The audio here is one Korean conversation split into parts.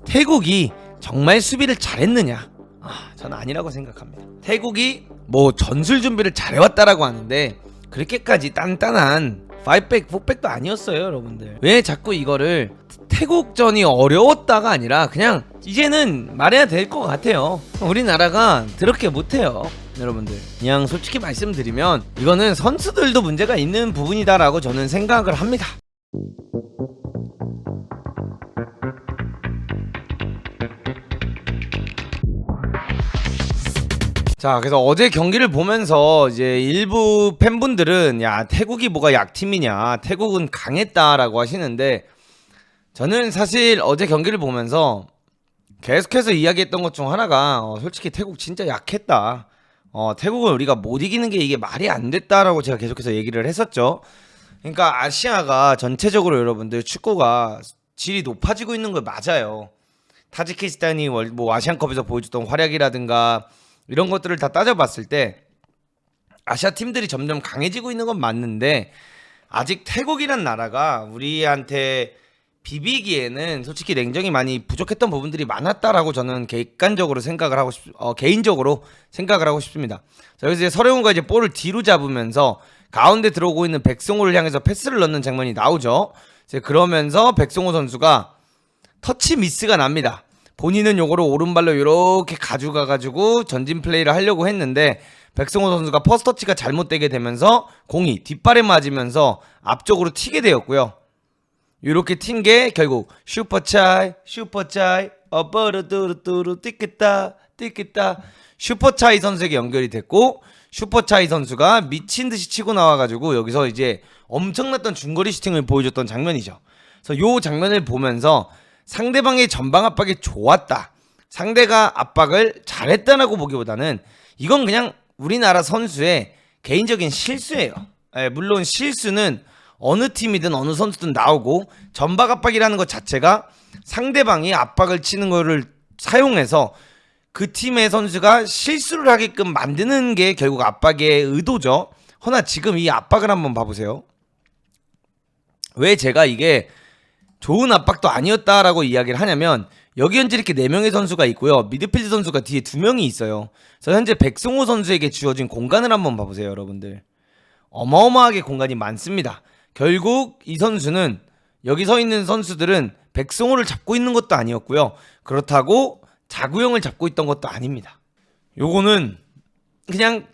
태국이 정말 수비를 잘했느냐? 저는 아니라고 생각합니다. 태국이 뭐 전술 준비를 잘해왔다라고 하는데 그렇게까지 단단한 5백, 4백도 아니었어요, 여러분들. 왜 자꾸 이거를 태국전이 어려웠다가 아니라 그냥 이제는 말해야 될 것 같아요. 우리나라가 그렇게 못해요, 여러분들. 그냥 솔직히 말씀드리면 이거는 선수들도 문제가 있는 부분이다라고 저는 생각을 합니다. 자, 그래서 어제 경기를 보면서 이제 일부 팬분들은 야, 태국이 뭐가 약팀이냐, 태국은 강했다라고 하시는데, 저는 사실 어제 경기를 보면서 계속해서 이야기했던 것 중 하나가 솔직히 태국 진짜 약했다. 태국을 우리가 못 이기는 게 이게 말이 안 됐다라고 제가 계속해서 얘기를 했었죠. 그러니까 아시아가 전체적으로 여러분들 축구가 질이 높아지고 있는 거 맞아요. 타지키스탄이 뭐 아시안컵에서 보여줬던 활약이라든가 이런 것들을 다 따져봤을 때 아시아 팀들이 점점 강해지고 있는 건 맞는데, 아직 태국이란 나라가 우리한테 비비기에는 솔직히 냉정히 많이 부족했던 부분들이 많았다라고 저는 개인적으로 생각을 하고 싶습니다. 자, 여기서 이제 서령우가 이제 볼을 뒤로 잡으면서 가운데 들어오고 있는 백승호를 향해서 패스를 넣는 장면이 나오죠. 이제 그러면서 백승호 선수가 터치 미스가 납니다. 본인은 요거를 오른발로 이렇게 가져가가지고 전진 플레이를 하려고 했는데 백승호 선수가 퍼스터치가 잘못되게 되면서 공이 뒷발에 맞으면서 앞쪽으로 튀게 되었고요. 이렇게 튄 게 결국 슈퍼차이 어버르뚜루뚜루 띠끼따 슈퍼차이 선수에게 연결이 됐고, 슈퍼차이 선수가 미친듯이 치고 나와가지고 여기서 이제 엄청났던 중거리 슈팅을 보여줬던 장면이죠. 그래서 요 장면을 보면서 상대방의 전방 압박이 좋았다, 상대가 압박을 잘했다라고 보기보다는 이건 그냥 우리나라 선수의 개인적인 실수예요. 물론 실수는 어느 팀이든 어느 선수든 나오고, 전방 압박이라는 것 자체가 상대방이 압박을 치는 거를 사용해서 그 팀의 선수가 실수를 하게끔 만드는 게 결국 압박의 의도죠. 허나 지금 이 압박을 한번 봐보세요. 왜 제가 이게 좋은 압박도 아니었다라고 이야기를 하냐면, 여기 현재 이렇게 4명의 선수가 있고요, 미드필드 선수가 뒤에 2명이 있어요. 그래서 현재 백승호 선수에게 주어진 공간을 한번 봐보세요, 여러분들. 어마어마하게 공간이 많습니다. 결국 이 선수는, 여기 서 있는 선수들은 백승호를 잡고 있는 것도 아니었고요, 그렇다고 자구형을 잡고 있던 것도 아닙니다. 요거는 그냥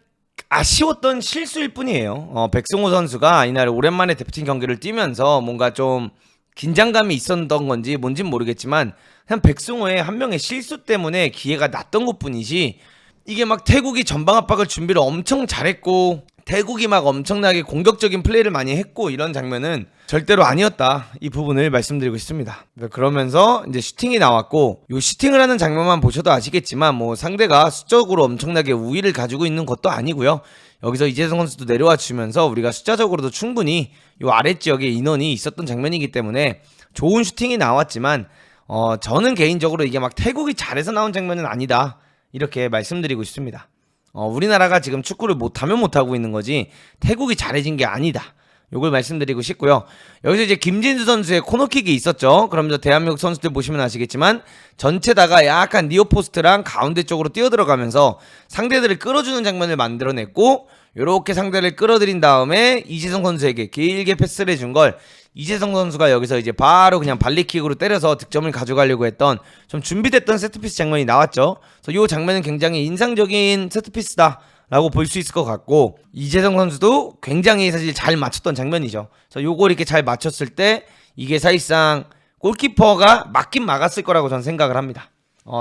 아쉬웠던 실수일 뿐이에요. 백승호 선수가 이날 오랜만에 대표팀 경기를 뛰면서 뭔가 좀 긴장감이 있었던 건지 뭔진 모르겠지만 그냥 백승호의 한 명의 실수 때문에 기회가 났던 것 뿐이지, 이게 막 태국이 전방 압박을 준비를 엄청 잘했고 태국이 막 엄청나게 공격적인 플레이를 많이 했고 이런 장면은 절대로 아니었다, 이 부분을 말씀드리고 싶습니다. 그러면서 이제 슈팅이 나왔고, 요 슈팅을 하는 장면만 보셔도 아시겠지만 뭐 상대가 수적으로 엄청나게 우위를 가지고 있는 것도 아니고요, 여기서 이재성 선수도 내려와 주면서 우리가 숫자적으로도 충분히 요 아랫지역에 인원이 있었던 장면이기 때문에 좋은 슈팅이 나왔지만 저는 개인적으로 이게 막 태국이 잘해서 나온 장면은 아니다, 이렇게 말씀드리고 싶습니다. 우리나라가 지금 축구를 못하면 못하고 있는 거지 태국이 잘해진 게 아니다, 요걸 말씀드리고 싶고요. 여기서 이제 김진수 선수의 코너킥이 있었죠. 그러면서 대한민국 선수들 보시면 아시겠지만 전체다가 약간 니어포스트랑 가운데 쪽으로 뛰어들어가면서 상대들을 끌어주는 장면을 만들어냈고, 요렇게 상대를 끌어들인 다음에 이재성 선수에게 길게 패스를 해준 걸 이재성 선수가 여기서 이제 바로 그냥 발리킥으로 때려서 득점을 가져가려고 했던 좀 준비됐던 세트피스 장면이 나왔죠. 그래서 요 장면은 굉장히 인상적인 세트피스다 라고 볼 수 있을 것 같고, 이재성 선수도 굉장히 사실 잘 맞췄던 장면이죠. 그래서 요걸 이렇게 잘 맞췄을 때 이게 사실상 골키퍼가 막긴 막았을 거라고 저는 생각을 합니다.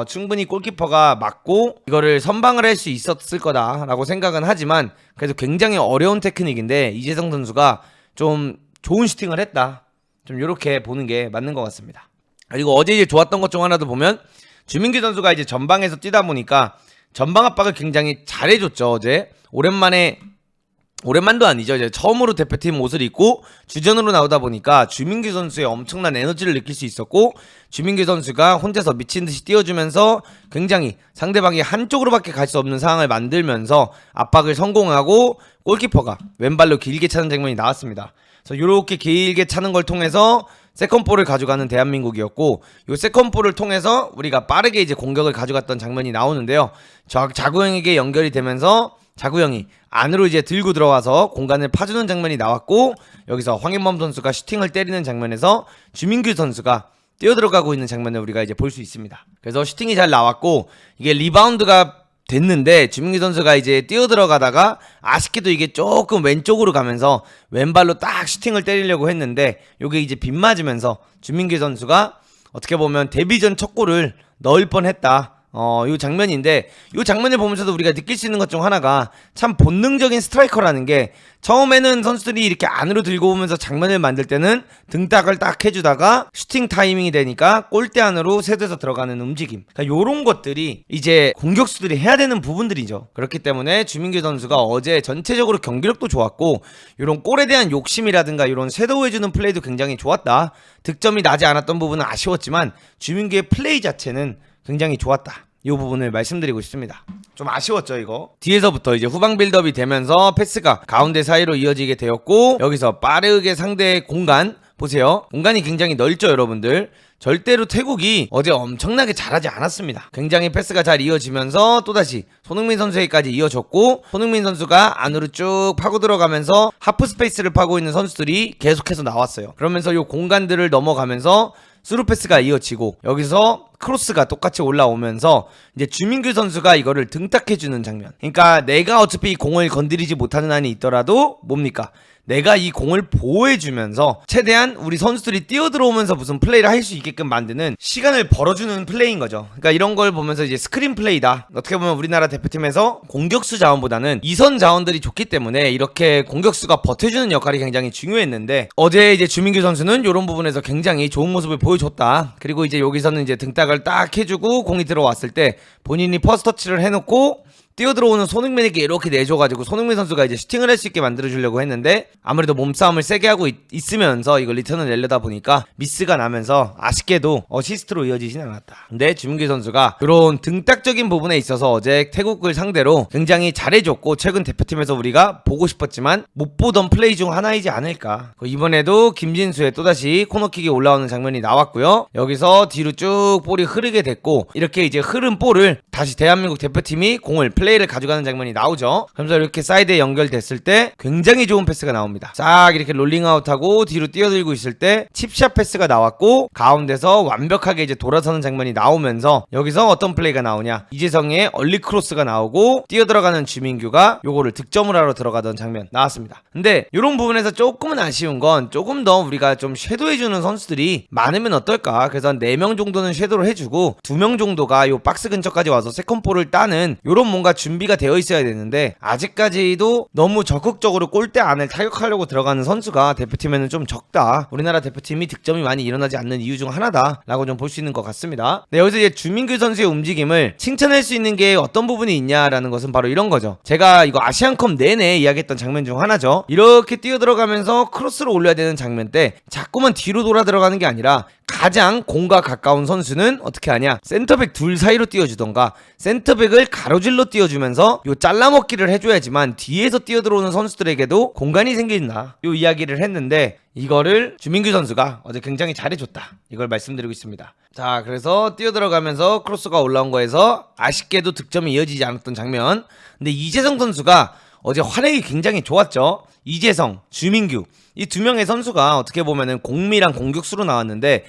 충분히 골키퍼가 막고 이거를 선방을 할 수 있었을 거다라고 생각은 하지만, 그래도 굉장히 어려운 테크닉인데 이재성 선수가 좀 좋은 슈팅을 했다, 좀 이렇게 보는 게 맞는 것 같습니다. 그리고 어제 이제 좋았던 것 중 하나도 보면 주민규 선수가 이제 전방에서 뛰다 보니까 전방 압박을 굉장히 잘해줬죠. 어제 오랜만도 아니죠, 이제 처음으로 대표팀 옷을 입고 주전으로 나오다 보니까 주민규 선수의 엄청난 에너지를 느낄 수 있었고, 주민규 선수가 혼자서 미친듯이 뛰어주면서 굉장히 상대방이 한쪽으로밖에 갈 수 없는 상황을 만들면서 압박을 성공하고 골키퍼가 왼발로 길게 차는 장면이 나왔습니다. 그래서 이렇게 길게 차는 걸 통해서 세컨볼을 가져가는 대한민국이었고, 요 세컨볼을 통해서 우리가 빠르게 이제 공격을 가져갔던 장면이 나오는데요. 자구형에게 연결이 되면서 자구형이 안으로 이제 들고 들어와서 공간을 파주는 장면이 나왔고, 여기서 황인범 선수가 슈팅을 때리는 장면에서 주민규 선수가 뛰어들어가고 있는 장면을 우리가 이제 볼 수 있습니다. 그래서 슈팅이 잘 나왔고, 이게 리바운드가 됐는데 주민규 선수가 이제 뛰어들어가다가 아쉽게도 이게 조금 왼쪽으로 가면서 왼발로 딱 슈팅을 때리려고 했는데, 요게 이제 빗맞으면서 주민규 선수가 어떻게 보면 데뷔전 첫 골을 넣을 뻔했다. 요 장면인데, 요 장면을 보면서도 우리가 느낄 수 있는 것 중 하나가 참 본능적인 스트라이커라는 게, 처음에는 선수들이 이렇게 안으로 들고 오면서 장면을 만들 때는 등딱을 딱 해주다가 슈팅 타이밍이 되니까 골대 안으로 세대서 들어가는 움직임, 그러니까 요런 것들이 이제 공격수들이 해야 되는 부분들이죠. 그렇기 때문에 주민규 선수가 어제 전체적으로 경기력도 좋았고, 요런 골에 대한 욕심이라든가 요런 섀도우해주는 플레이도 굉장히 좋았다. 득점이 나지 않았던 부분은 아쉬웠지만 주민규의 플레이 자체는 굉장히 좋았다. 이 부분을 말씀드리고 싶습니다. 좀 아쉬웠죠 이거. 뒤에서부터 이제 후방 빌드업이 되면서 패스가 가운데 사이로 이어지게 되었고, 여기서 빠르게 상대의 공간 보세요. 공간이 굉장히 넓죠 여러분들. 절대로 태국이 어제 엄청나게 잘하지 않았습니다. 굉장히 패스가 잘 이어지면서 또다시 손흥민 선수에게까지 이어졌고, 손흥민 선수가 안으로 쭉 파고 들어가면서 하프 스페이스를 파고 있는 선수들이 계속해서 나왔어요. 그러면서 이 공간들을 넘어가면서 스루 패스가 이어지고, 여기서 크로스가 똑같이 올라오면서 이제 주민규 선수가 이거를 등딱해주는 장면. 그러니까 내가 어차피 이 공을 건드리지 못하는 한이 있더라도 뭡니까? 내가 이 공을 보호해주면서 최대한 우리 선수들이 뛰어들어오면서 무슨 플레이를 할 수 있게끔 만드는 시간을 벌어주는 플레이인 거죠. 그러니까 이런 걸 보면서 이제 스크린 플레이다. 어떻게 보면 우리나라 대표팀에서 공격수 자원보다는 이선 자원들이 좋기 때문에 이렇게 공격수가 버텨주는 역할이 굉장히 중요했는데, 어제 이제 주민규 선수는 이런 부분에서 굉장히 좋은 모습을 보여줬다. 그리고 이제 여기서는 이제 등딱을 딱 해주고 공이 들어왔을 때 본인이 퍼스트 터치를 해놓고 뛰어들어오는 손흥민에게 이렇게 내줘가지고 손흥민 선수가 이제 슈팅을 할 수 있게 만들어주려고 했는데, 아무래도 몸싸움을 세게 하고 있으면서 이걸 리턴을 내려다 보니까 미스가 나면서 아쉽게도 어시스트로 이어지진 않았다. 근데 주민규 선수가 그런 등딱적인 부분에 있어서 어제 태국을 상대로 굉장히 잘해줬고, 최근 대표팀에서 우리가 보고 싶었지만 못 보던 플레이 중 하나이지 않을까. 이번에도 김진수의 또다시 코너킥이 올라오는 장면이 나왔고요. 여기서 뒤로 쭉 볼이 흐르게 됐고, 이렇게 이제 흐른 볼을 다시 대한민국 대표팀이 공을 플레이를 가져가는 장면이 나오죠. 그러면서 이렇게 사이드에 연결됐을 때 굉장히 좋은 패스가 나옵니다. 싹 이렇게 롤링아웃하고 뒤로 뛰어들고 있을 때 칩샷 패스가 나왔고, 가운데서 완벽하게 이제 돌아서는 장면이 나오면서 여기서 어떤 플레이가 나오냐, 이재성의 얼리 크로스가 나오고 뛰어들어가는 주민규가 요거를 득점을 하러 들어가던 장면 나왔습니다. 근데 이런 부분에서 조금은 아쉬운 건, 조금 더 우리가 좀 섀도우해주는 선수들이 많으면 어떨까. 그래서 4명 정도는 섀도우를 해주고 2명 정도가 요 박스 근처까지 와서 세컨볼을 따는 요런 뭔가 준비가 되어 있어야 되는데, 아직까지도 너무 적극적으로 골대 안을 타격하려고 들어가는 선수가 대표팀에는 좀 적다. 우리나라 대표팀이 득점이 많이 일어나지 않는 이유 중 하나다 라고 좀 볼 수 있는 것 같습니다. 네, 여기서 이제 주민규 선수의 움직임을 칭찬할 수 있는 게 어떤 부분이 있냐라는 것은 바로 이런 거죠. 제가 이거 아시안컵 내내 이야기했던 장면 중 하나죠. 이렇게 뛰어 들어가면서 크로스를 올려야 되는 장면 때 자꾸만 뒤로 돌아 들어가는 게 아니라, 가장 공과 가까운 선수는 어떻게 하냐, 센터백 둘 사이로 띄워주던가 센터백을 가로질러 띄워주면서 요 잘라먹기를 해줘야지만 뒤에서 뛰어들어오는 선수들에게도 공간이 생긴다, 요 이야기를 했는데, 이거를 주민규 선수가 어제 굉장히 잘해줬다, 이걸 말씀드리고 있습니다. 자, 그래서 뛰어들어가면서 크로스가 올라온 거에서 아쉽게도 득점이 이어지지 않았던 장면. 근데 이재성 선수가 어제 활약이 굉장히 좋았죠. 이재성, 주민규 이 두 명의 선수가 어떻게 보면은 공미랑 공격수로 나왔는데,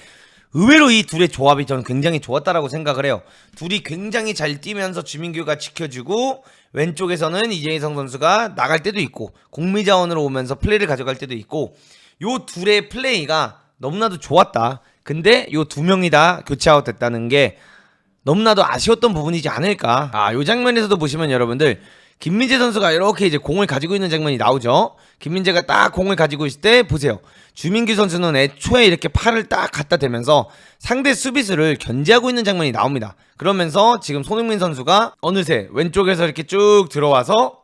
의외로 이 둘의 조합이 저는 굉장히 좋았다라고 생각을 해요. 둘이 굉장히 잘 뛰면서 주민규가 지켜주고, 왼쪽에서는 이재성 선수가 나갈 때도 있고 공미 자원으로 오면서 플레이를 가져갈 때도 있고, 요 둘의 플레이가 너무나도 좋았다. 근데 요 두 명이 다 교체 아웃 됐다는 게 너무나도 아쉬웠던 부분이지 않을까. 요 장면에서도 보시면 여러분들, 김민재 선수가 이렇게 이제 공을 가지고 있는 장면이 나오죠. 김민재가 딱 공을 가지고 있을 때 보세요. 주민규 선수는 애초에 이렇게 팔을 딱 갖다 대면서 상대 수비수를 견제하고 있는 장면이 나옵니다. 그러면서 지금 손흥민 선수가 어느새 왼쪽에서 이렇게 쭉 들어와서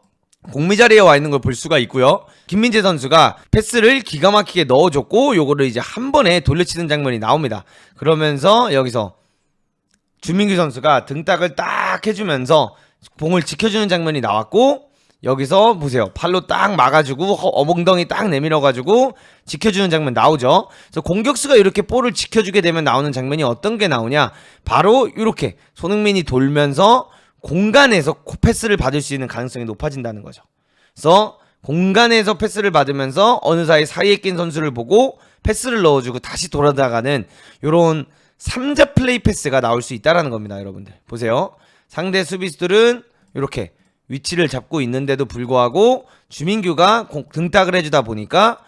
공미 자리에 와 있는 걸 볼 수가 있고요. 김민재 선수가 패스를 기가 막히게 넣어줬고, 요거를 이제 한 번에 돌려치는 장면이 나옵니다. 그러면서 여기서 주민규 선수가 등딱을 딱 해주면서 공을 지켜주는 장면이 나왔고, 여기서 보세요. 팔로 딱 막아주고 어멍덩이 딱 내밀어가지고 지켜주는 장면 나오죠. 그래서 공격수가 이렇게 볼을 지켜주게 되면 나오는 장면이 어떤 게 나오냐, 바로 이렇게 손흥민이 돌면서 공간에서 패스를 받을 수 있는 가능성이 높아진다는 거죠. 그래서 공간에서 패스를 받으면서 어느 사이에 낀 선수를 보고 패스를 넣어주고 다시 돌아다가는 요런 3자 플레이 패스가 나올 수 있다는 겁니다. 여러분들 보세요. 상대 수비수들은 이렇게 위치를 잡고 있는데도 불구하고 주민규가 등딱을 해주다 보니까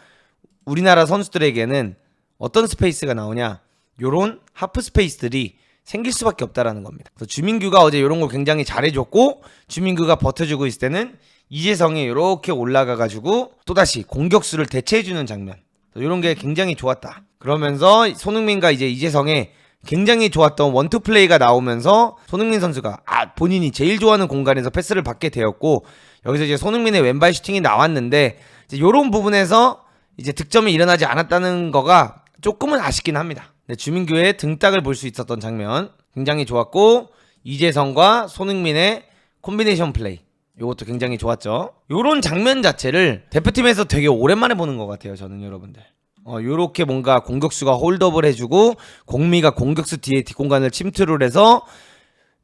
우리나라 선수들에게는 어떤 스페이스가 나오냐, 요런 하프 스페이스들이 생길 수밖에 없다라는 겁니다. 그래서 주민규가 어제 이런 걸 굉장히 잘해줬고, 주민규가 버텨주고 있을 때는 이재성이 이렇게 올라가가지고 또다시 공격수를 대체해주는 장면, 이런 게 굉장히 좋았다. 그러면서 손흥민과 이제 이재성의 굉장히 좋았던 원투 플레이가 나오면서 손흥민 선수가 본인이 제일 좋아하는 공간에서 패스를 받게 되었고, 여기서 이제 손흥민의 왼발 슈팅이 나왔는데 이제 이런 부분에서 이제 득점이 일어나지 않았다는 거가 조금은 아쉽긴 합니다. 네, 주민규의 등딱을 볼 수 있었던 장면 굉장히 좋았고, 이재성과 손흥민의 콤비네이션 플레이 이것도 굉장히 좋았죠. 요런 장면 자체를 대표팀에서 되게 오랜만에 보는 것 같아요, 저는. 여러분들 요렇게 뭔가 공격수가 홀드업을 해주고 공미가 공격수 뒤에 뒷공간을 침투를 해서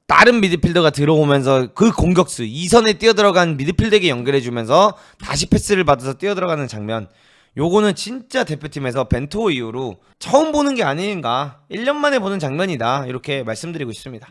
다른 미드필더가 들어오면서 그 공격수 2선에 뛰어들어간 미드필더에게 연결해주면서 다시 패스를 받아서 뛰어들어가는 장면, 요거는 진짜 대표팀에서 벤투 이후로 처음 보는 게 아닌가, 1년 만에 보는 장면이다, 이렇게 말씀드리고 싶습니다.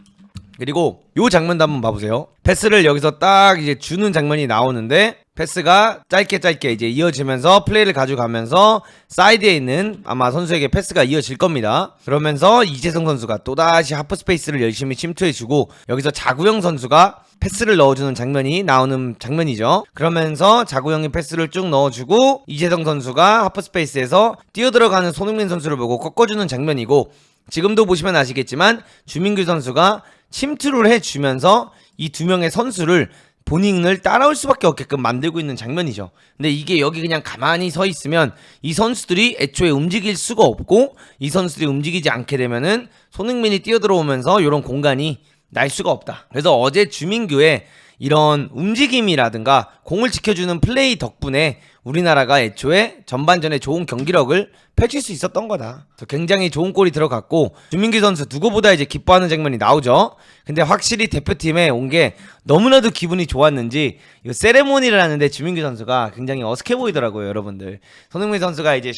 그리고 요 장면도 한번 봐보세요. 패스를 여기서 딱 이제 주는 장면이 나오는데, 패스가 짧게 이제 이어지면서 플레이를 가져가면서 사이드에 있는 아마 선수에게 패스가 이어질 겁니다. 그러면서 이재성 선수가 또다시 하프 스페이스를 열심히 침투해주고, 여기서 자구영 선수가 패스를 넣어주는 장면이 나오는 장면이죠. 그러면서 자구영이 패스를 쭉 넣어주고 이재성 선수가 하프 스페이스에서 뛰어들어가는 손흥민 선수를 보고 꺾어주는 장면이고, 지금도 보시면 아시겠지만 주민규 선수가 침투를 해주면서 이 두 명의 선수를 본인을 따라올 수밖에 없게끔 만들고 있는 장면이죠. 근데 이게 여기 그냥 가만히 서 있으면 이 선수들이 애초에 움직일 수가 없고, 이 선수들이 움직이지 않게 되면은 손흥민이 뛰어들어오면서 이런 공간이 날 수가 없다. 그래서 어제 주민규의 이런 움직임이라든가 공을 지켜주는 플레이 덕분에 우리나라가 애초에 전반전에 좋은 경기력을 펼칠 수 있었던 거다. 굉장히 좋은 골이 들어갔고, 주민규 선수 누구보다 이제 기뻐하는 장면이 나오죠. 근데 확실히 대표팀에 온 게 너무나도 기분이 좋았는지 이 세레모니를 하는데 주민규 선수가 굉장히 어색해 보이더라고요, 여러분들. 손흥민 선수가 이제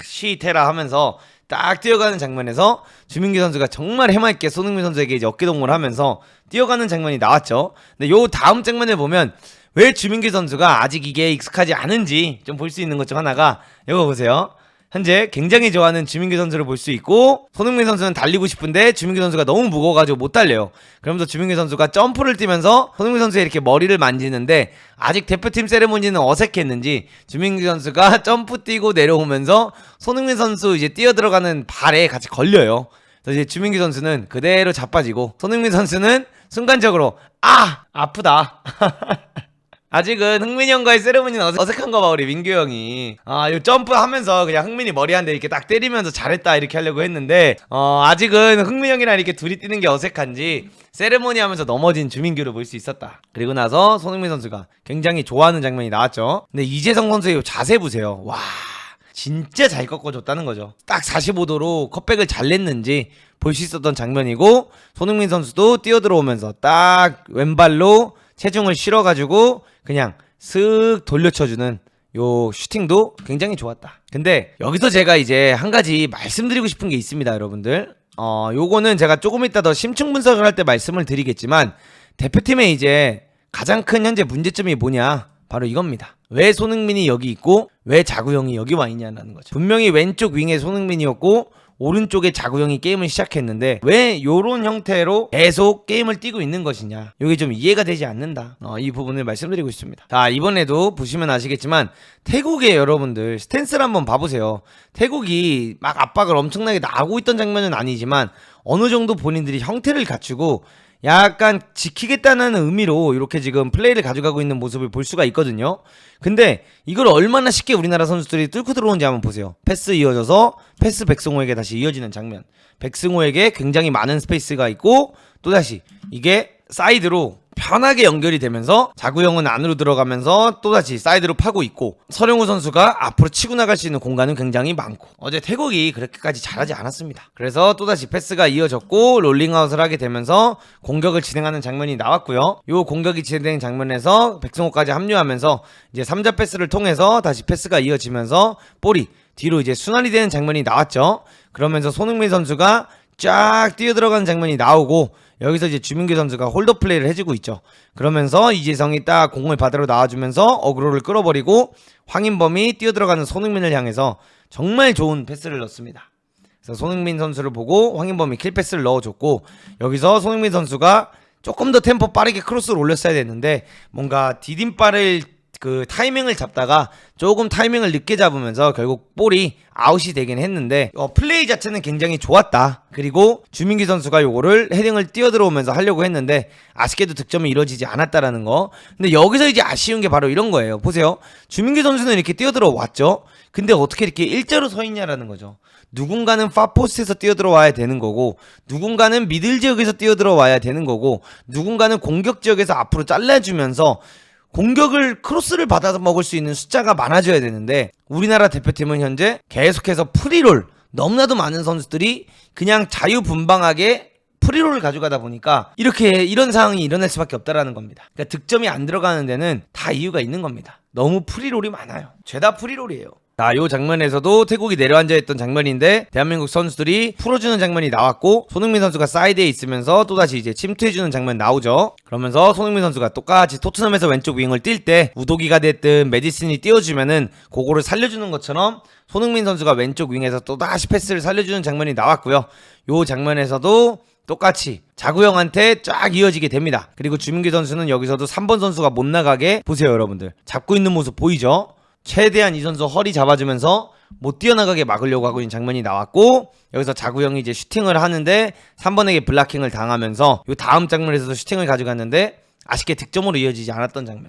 쉬테라 하면서 딱 뛰어가는 장면에서 주민규 선수가 정말 해맑게 손흥민 선수에게 이제 어깨동무를 하면서 뛰어가는 장면이 나왔죠. 근데 요 다음 장면을 보면 왜 주민규 선수가 아직 이게 익숙하지 않은지 좀 볼 수 있는 것 중 하나가 이거 보세요. 현재 굉장히 좋아하는 주민규 선수를 볼 수 있고, 손흥민 선수는 달리고 싶은데 주민규 선수가 너무 무거워가지고 못 달려요. 그러면서 주민규 선수가 점프를 뛰면서 손흥민 선수의 이렇게 머리를 만지는데, 아직 대표팀 세레모니는 어색했는지 주민규 선수가 점프 뛰고 내려오면서 손흥민 선수 이제 뛰어들어가는 발에 같이 걸려요. 그래서 이제 주민규 선수는 그대로 자빠지고, 손흥민 선수는 순간적으로 아프다. 아직은 흥민이 형과의 세레모니는 어색한가 봐, 우리 민규 형이. 요 점프하면서 그냥 흥민이 머리 한 대 이렇게 딱 때리면서 잘했다 이렇게 하려고 했는데, 아직은 흥민이 형이랑 이렇게 둘이 뛰는 게 어색한지 세레모니 하면서 넘어진 주민규를 볼 수 있었다. 그리고 나서 손흥민 선수가 굉장히 좋아하는 장면이 나왔죠. 근데 이재성 선수의 자세 보세요. 와, 진짜 잘 꺾어줬다는 거죠. 딱 45도로 컷백을 잘 냈는지 볼 수 있었던 장면이고, 손흥민 선수도 뛰어들어오면서 딱 왼발로 체중을 실어가지고 그냥 슥 돌려쳐주는 요 슈팅도 굉장히 좋았다. 근데 여기서 제가 이제 한 가지 말씀드리고 싶은 게 있습니다, 여러분들. 요거는 제가 조금 이따 더 심층 분석을 할 때 말씀을 드리겠지만, 대표팀의 이제 가장 큰 현재 문제점이 뭐냐, 바로 이겁니다. 왜 손흥민이 여기 있고 왜 자구영이 여기 와 있냐는 거죠. 분명히 왼쪽 윙에 손흥민이었고 오른쪽에 자구영이 게임을 시작했는데 왜 요런 형태로 계속 게임을 뛰고 있는 것이냐, 이게 좀 이해가 되지 않는다. 이 부분을 말씀드리고 있습니다. 자, 이번에도 보시면 아시겠지만 태국의 여러분들 스탠스를 한번 봐보세요. 태국이 막 압박을 엄청나게 나가고 있던 장면은 아니지만 어느 정도 본인들이 형태를 갖추고 약간 지키겠다는 의미로 이렇게 지금 플레이를 가져가고 있는 모습을 볼 수가 있거든요. 근데 이걸 얼마나 쉽게 우리나라 선수들이 뚫고 들어오는지 한번 보세요. 패스 이어져서 패스 백승호에게 다시 이어지는 장면. 백승호에게 굉장히 많은 스페이스가 있고 또다시 이게 사이드로 편하게 연결이 되면서 자구형은 안으로 들어가면서 또다시 사이드로 파고 있고, 서령우 선수가 앞으로 치고 나갈 수 있는 공간은 굉장히 많고, 어제 태국이 그렇게까지 잘하지 않았습니다. 그래서 또다시 패스가 이어졌고 롤링아웃을 하게 되면서 공격을 진행하는 장면이 나왔고요. 요 공격이 진행된 장면에서 백승호까지 합류하면서 이제 3자 패스를 통해서 다시 패스가 이어지면서 볼이 뒤로 이제 순환이 되는 장면이 나왔죠. 그러면서 손흥민 선수가 쫙 뛰어들어가는 장면이 나오고, 여기서 이제 주민규 선수가 홀더 플레이를 해주고 있죠. 그러면서 이재성이 딱 공을 받으러 나와주면서 어그로를 끌어버리고 황인범이 뛰어들어가는 손흥민을 향해서 정말 좋은 패스를 넣습니다. 그래서 손흥민 선수를 보고 황인범이 킬 패스를 넣어줬고, 여기서 손흥민 선수가 조금 더 템포 빠르게 크로스를 올렸어야 됐는데 뭔가 디딤발을 그 타이밍을 잡다가 조금 타이밍을 늦게 잡으면서 결국 볼이 아웃이 되긴 했는데, 플레이 자체는 굉장히 좋았다. 그리고 주민기 선수가 요거를 헤딩을 뛰어들어오면서 하려고 했는데 아쉽게도 득점이 이루어지지 않았다라는 거. 근데 여기서 이제 아쉬운 게 바로 이런 거예요. 보세요, 주민기 선수는 이렇게 뛰어들어 왔죠. 근데 어떻게 이렇게 일자로 서 있냐라는 거죠. 누군가는 파포스트에서 뛰어들어 와야 되는 거고, 누군가는 미들 지역에서 뛰어들어 와야 되는 거고, 누군가는 공격 지역에서 앞으로 잘라주면서 공격을 크로스를 받아서 먹을 수 있는 숫자가 많아져야 되는데, 우리나라 대표팀은 현재 계속해서 프리롤, 너무나도 많은 선수들이 그냥 자유분방하게 프리롤을 가져가다 보니까 이런 상황이 일어날 수밖에 없다라는 겁니다. 그러니까 득점이 안 들어가는 데는 다 이유가 있는 겁니다. 너무 프리롤이 많아요. 죄다 프리롤이에요. 자, 요 장면에서도 태국이 내려앉아있던 장면인데 대한민국 선수들이 풀어주는 장면이 나왔고, 손흥민 선수가 사이드에 있으면서 또다시 이제 침투해주는 장면 나오죠. 그러면서 손흥민 선수가 똑같이 토트넘에서 왼쪽 윙을 뛸 때 우도기가 됐든 메디슨이 띄워주면은 그거를 살려주는 것처럼 손흥민 선수가 왼쪽 윙에서 또다시 패스를 살려주는 장면이 나왔고요. 요 장면에서도 똑같이 자구형한테 쫙 이어지게 됩니다. 그리고 주민기 선수는 여기서도 3번 선수가 못 나가게, 보세요 여러분들, 잡고 있는 모습 보이죠? 최대한 이 선수 허리 잡아주면서 못 뛰어나가게 막으려고 하고 있는 장면이 나왔고, 여기서 자구형이 이제 슈팅을 하는데 3번에게 블락킹을 당하면서 요 다음 장면에서도 슈팅을 가져갔는데 아쉽게 득점으로 이어지지 않았던 장면.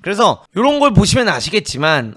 그래서 이런 걸 보시면 아시겠지만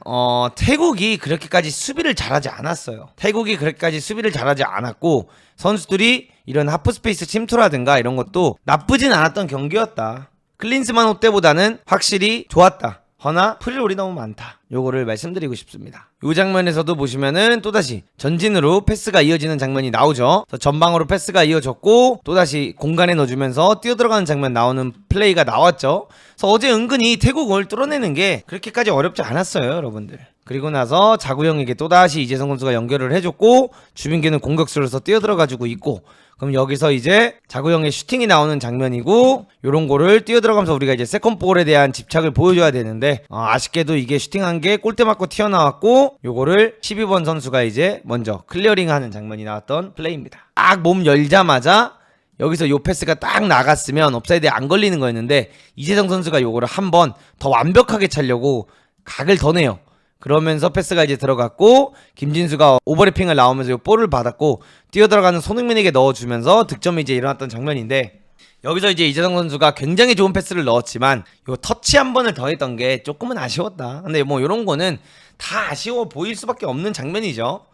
태국이 그렇게까지 수비를 잘하지 않았어요. 태국이 그렇게까지 수비를 잘하지 않았고, 선수들이 이런 하프스페이스 침투라든가 이런 것도 나쁘진 않았던 경기였다. 클린스만 때보다는 확실히 좋았다. 허나 프리롤이 너무 많다. 요거를 말씀드리고 싶습니다. 요 장면에서도 보시면은 또다시 전진으로 패스가 이어지는 장면이 나오죠. 전방으로 패스가 이어졌고 또다시 공간에 넣어주면서 뛰어들어가는 장면 나오는 플레이가 나왔죠. 그래서 어제 은근히 태국을 뚫어내는 게 그렇게까지 어렵지 않았어요, 여러분들. 그리고 나서 자구형에게 또다시 이재성 선수가 연결을 해줬고, 주민기는 공격수로서 뛰어들어가지고 있고, 그럼 여기서 이제 자구형의 슈팅이 나오는 장면이고, 요런 거를 뛰어들어가면서 우리가 이제 세컨볼에 대한 집착을 보여줘야 되는데 아쉽게도 이게 슈팅한 게 골대 맞고 튀어나왔고, 요거를 12번 선수가 이제 먼저 클리어링하는 장면이 나왔던 플레이입니다. 딱 몸 열자마자 여기서 요 패스가 딱 나갔으면 업사이드에 안 걸리는 거였는데, 이재성 선수가 요거를 한번 더 완벽하게 차려고 각을 더 내요. 그러면서 패스가 이제 들어갔고, 김진수가 오버래핑을 나오면서 요 볼을 받았고 뛰어들어가는 손흥민에게 넣어주면서 득점이 이제 일어났던 장면인데, 여기서 이제 이재성 선수가 굉장히 좋은 패스를 넣었지만 요 터치 한 번을 더 했던 게 조금은 아쉬웠다. 근데 뭐 요런 거는 다 아쉬워 보일 수밖에 없는 장면이죠.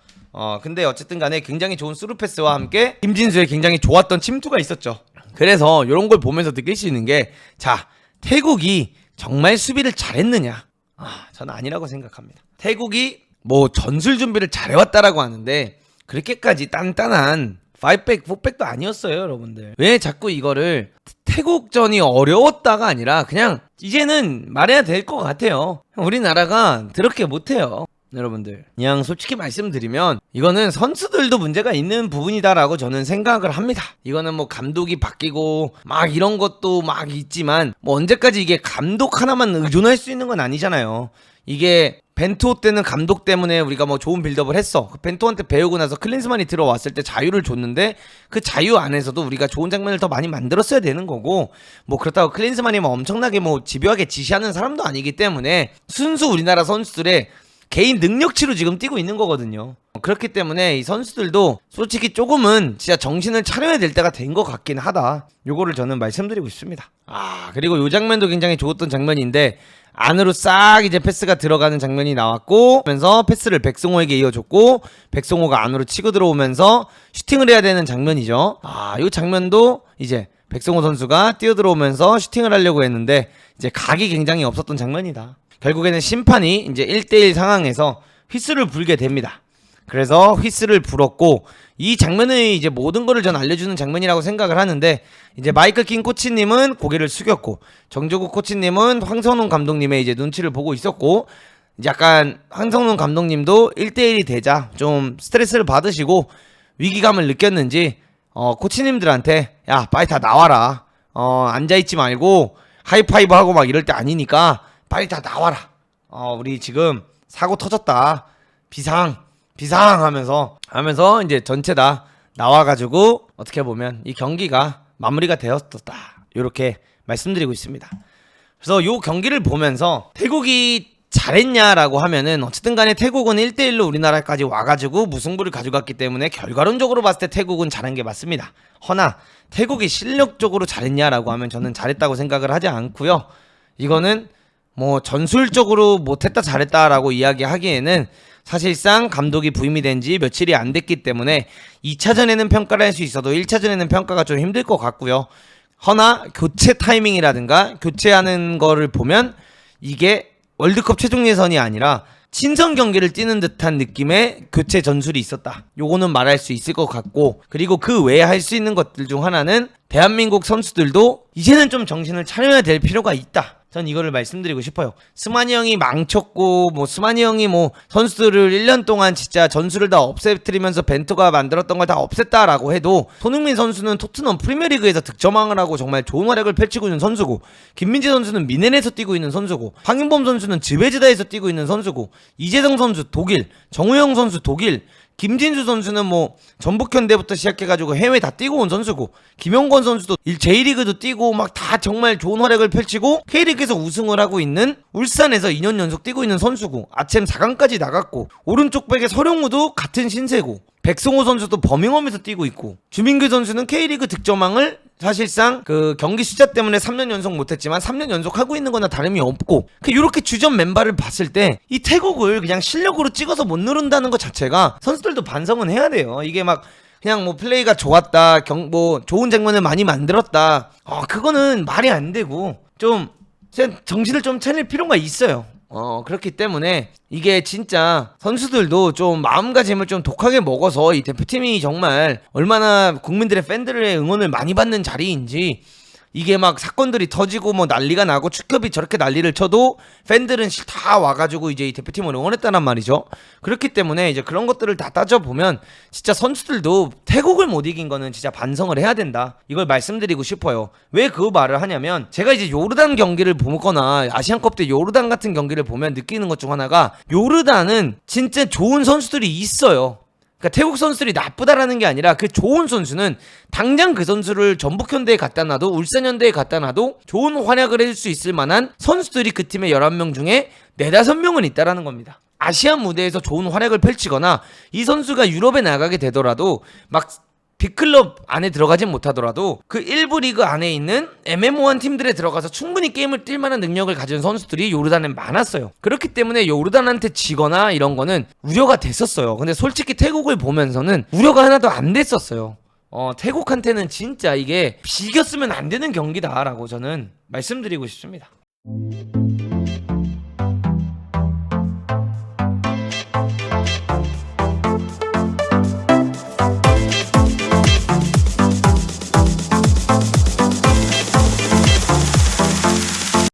근데 어쨌든 간에 굉장히 좋은 스루 패스와 함께 김진수의 굉장히 좋았던 침투가 있었죠. 그래서 요런 걸 보면서 느낄 수 있는 게, 자, 태국이 정말 수비를 잘했느냐? 저는 아니라고 생각합니다. 태국이 뭐 전술 준비를 잘해왔다라고 하는데 그렇게까지 단단한 5백, 4백도 아니었어요, 여러분들. 왜 자꾸 이거를 태국전이 어려웠다가 아니라 그냥 이제는 말해야 될 것 같아요. 우리나라가 그렇게 못해요, 여러분들. 그냥 솔직히 말씀드리면 이거는 선수들도 문제가 있는 부분이다라고 저는 생각을 합니다. 이거는 뭐 감독이 바뀌고 막 이런 것도 막 있지만 뭐 언제까지 이게 감독 하나만 의존할 수 있는 건 아니잖아요. 이게 벤투호 때는 감독 때문에 우리가 뭐 좋은 빌드업을 했어. 그 벤투호한테 배우고 나서 클린스만이 들어왔을 때 자유를 줬는데 그 자유 안에서도 우리가 좋은 장면을 더 많이 만들었어야 되는 거고, 뭐 그렇다고 클린스만이 뭐 엄청나게 뭐 집요하게 지시하는 사람도 아니기 때문에 순수 우리나라 선수들의 개인 능력치로 지금 뛰고 있는 거거든요. 그렇기 때문에 이 선수들도 솔직히 조금은 진짜 정신을 차려야 될 때가 된 것 같긴 하다. 요거를 저는 말씀드리고 싶습니다. 그리고 요 장면도 굉장히 좋았던 장면인데, 안으로 싹 이제 패스가 들어가는 장면이 나왔고, 그러면서 패스를 백승호에게 이어줬고, 백승호가 안으로 치고 들어오면서 슈팅을 해야 되는 장면이죠. 이 장면도 이제 백승호 선수가 뛰어들어오면서 슈팅을 하려고 했는데 이제 각이 굉장히 없었던 장면이다. 결국에는 심판이 이제 1대1 상황에서 휘슬을 불게 됩니다. 그래서 휘슬을 불었고, 이 장면의 이제 모든 거를 전 알려주는 장면이라고 생각을 하는데, 이제 마이클 킹 코치님은 고개를 숙였고, 정조국 코치님은 황선홍 감독님의 이제 눈치를 보고 있었고, 이제 약간 황선홍 감독님도 1대1이 되자 좀 스트레스를 받으시고 위기감을 느꼈는지 코치님들한테 야 빨리 다 나와라, 앉아있지 말고 하이파이브 하고 막 이럴 때 아니니까 빨리 다 나와라, 우리 지금 사고 터졌다, 비상 하면서 이제 전체 다 나와가지고 어떻게 보면 이 경기가 마무리가 되었다, 이렇게 말씀드리고 있습니다. 그래서 요 경기를 보면서 태국이 잘했냐라고 하면은 어쨌든 간에 태국은 1대1로 우리나라까지 와가지고 무승부를 가져갔기 때문에 결과론적으로 봤을 때 태국은 잘한 게 맞습니다. 허나 태국이 실력적으로 잘했냐라고 하면 저는 잘했다고 생각을 하지 않고요. 이거는 뭐 전술적으로 못했다 잘했다라고 이야기하기에는 사실상 감독이 부임이 된 지 며칠이 안 됐기 때문에 2차전에는 평가를 할 수 있어도 1차전에는 평가가 좀 힘들 것 같고요. 허나 교체 타이밍이라든가 교체하는 거를 보면 이게 월드컵 최종 예선이 아니라 친선 경기를 뛰는 듯한 느낌의 교체 전술이 있었다, 요거는 말할 수 있을 것 같고, 그리고 그 외에 할 수 있는 것들 중 하나는 대한민국 선수들도 이제는 좀 정신을 차려야 될 필요가 있다, 전 이거를 말씀드리고 싶어요. 스마니 형이 망쳤고 스마니 형이 선수들을 1년 동안 진짜 전술을 다 없애뜨리면서 벤투가 만들었던 걸 다 없앴다라고 해도 손흥민 선수는 토트넘 프리미어리그에서 득점왕을 하고 정말 좋은 활약을 펼치고 있는 선수고, 김민재 선수는 미넨에서 뛰고 있는 선수고, 황인범 선수는 즈베즈다에서 뛰고 있는 선수고, 이재성 선수 독일, 정우영 선수 독일, 김진수 선수는 전북현대부터 시작해가지고 해외 다 뛰고 온 선수고, 김영권 선수도 J리그도 뛰고 막 다 정말 좋은 활약을 펼치고 K리그에서 우승을 하고 있는 울산에서 2년 연속 뛰고 있는 선수고, 아챔 4강까지 나갔고, 오른쪽 백의 서령우도 같은 신세고, 백승호 선수도 버밍엄에서 뛰고 있고, 주민규 선수는 K리그 득점왕을 사실상 그 경기 숫자 때문에 3년 연속 못했지만 3년 연속 하고 있는 거나 다름이 없고, 이렇게 주전 멤버를 봤을 때 이 태국을 그냥 실력으로 찍어서 못 누른다는 것 자체가 선수들도 반성은 해야 돼요. 이게 그냥 플레이가 좋았다, 좋은 장면을 많이 만들었다, 그거는 말이 안 되고 좀 정신을 좀 차릴 필요가 있어요. 그렇기 때문에 이게 진짜 선수들도 좀 마음가짐을 좀 독하게 먹어서 이 대표팀이 정말 얼마나 국민들의 팬들의 응원을 많이 받는 자리인지, 이게 사건들이 터지고 난리가 나고 축협이 저렇게 난리를 쳐도 팬들은 다 와가지고 이제 이 대표팀을 응원했다는 말이죠. 그렇기 때문에 이제 그런 것들을 다 따져보면 진짜 선수들도 태국을 못 이긴 거는 진짜 반성을 해야 된다, 이걸 말씀드리고 싶어요. 왜 그 말을 하냐면, 제가 이제 요르단 경기를 보거나 아시안컵 때 요르단 같은 경기를 보면 느끼는 것 중 하나가, 요르단은 진짜 좋은 선수들이 있어요. 그러니까 태국 선수들이 나쁘다라는 게 아니라 그 좋은 선수는 당장 그 선수를 전북현대에 갖다 놔도 울산현대에 갖다 놔도 좋은 활약을 해줄 수 있을 만한 선수들이 그 팀의 11명 중에 4-5명은 있다라는 겁니다. 아시안 무대에서 좋은 활약을 펼치거나 이 선수가 유럽에 나가게 되더라도 빅클럽 안에 들어가진 못하더라도 그 일부 리그 안에 있는 애매모호한 팀들에 들어가서 충분히 게임을 뛸 만한 능력을 가진 선수들이 요르단에 많았어요. 그렇기 때문에 요르단한테 지거나 이런 거는 우려가 됐었어요. 근데 솔직히 태국을 보면서는 우려가 하나도 안 됐었어요. 태국한테는 진짜 이게 비겼으면 안 되는 경기다라고 저는 말씀드리고 싶습니다.